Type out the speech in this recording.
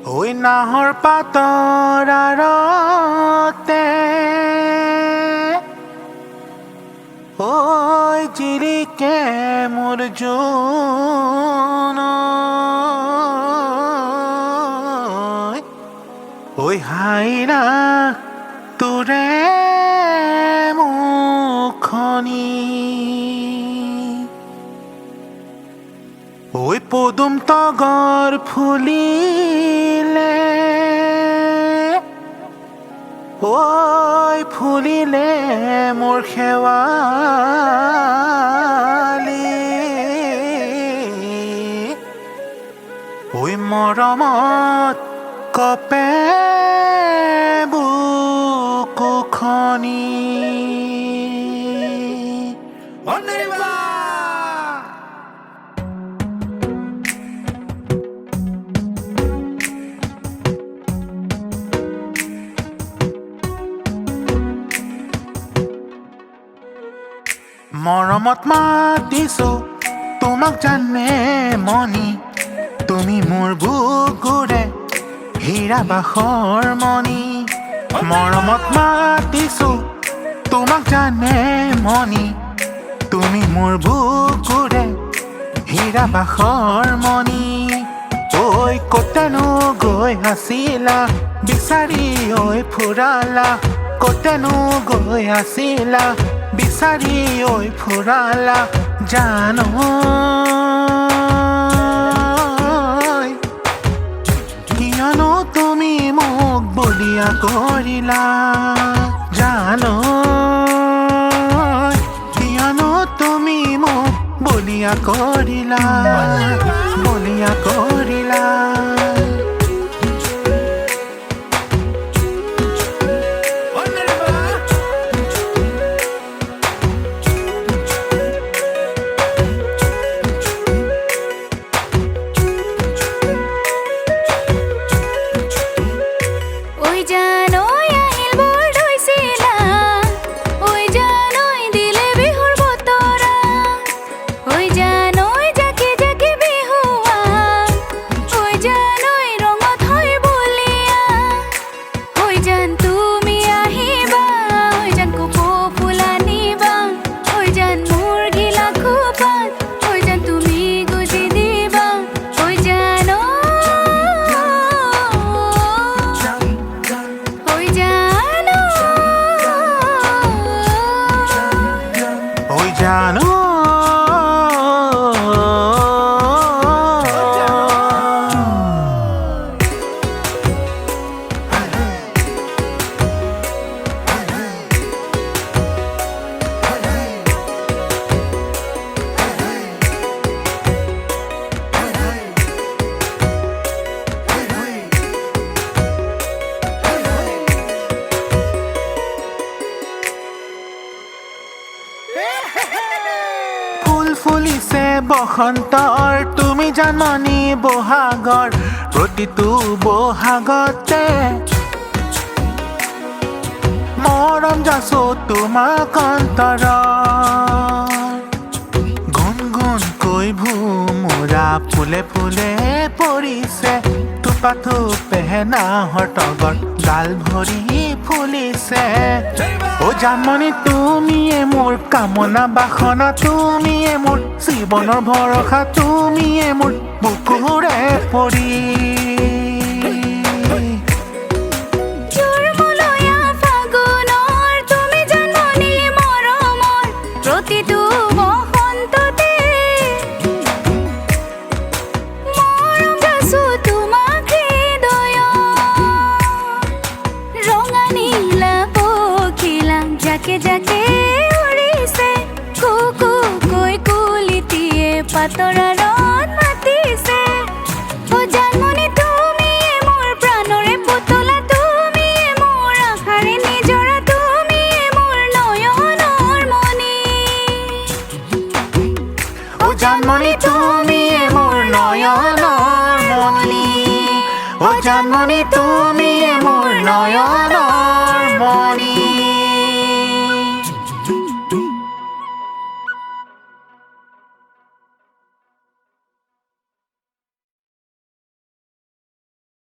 ঐ নাহৰ পাতৰ আৰতে ঐ জিলিকে মোৰ জোন ঐ হাইৰা তোৰে মুখনি ঐ পদুম তগৰ ফুলিলে ঐ ফুলিলে মোৰ শেৱালি ঐ মৰমত কপে বুকুখনি মৰমত মাতিছো তোমাক জানে মনি তুমি মোৰ বুকুৰে হীৰা বাখৰ মনি মৰমত মাতিছো তোমাক জানে মনি তুমি মোৰ বুকুৰে হীৰা বাখৰ মনি ঐ কতেনো গৈ আছিলা বিচাৰি ঐ ফুৰালা কতেনো গৈ আছিলা বিচাৰি ঐ ফুৰালা জানো কিয়নো তুমি মোক বলিয়া কৰিলা জানো কিয়নো তুমি মোক বলিয়া কৰিলা বলিয়া কৰিলা জানো ফুলিছে বসন্তৰ তুমি জাননি বহাগৰ প্ৰতিটো বহাগতে মৰম যাচো তোমাক অন্তৰত গুণ গুণকৈ ভোমোৰা ফুলে ফুলে পৰিছে থোপা থোপে নাহৰ তগৰ গাল ভৰি ফুলিছে ও জানমণি তুমিয়ে মোৰ কামনা বাসনা তুমিয়ে মোৰ জীৱনৰ ভৰসা তুমিয়ে মোৰ বুকুৰে পৰি জাকে উৰিছে কুকু কৈ কুলিটিয়ে পাতৰাৰত মাতিছে ও জানমণি তুমিয়ে মোৰ প্ৰাণৰে পুতলা তুমিয়ে মোৰ আশাৰে নিজৰা তুমিয়ে মোৰ নয়নৰ মণি ও জানমণি তুমিয়ে মোৰ নয়নৰ মণি ও জানমণি তুমিয়ে মোৰ নয়নৰ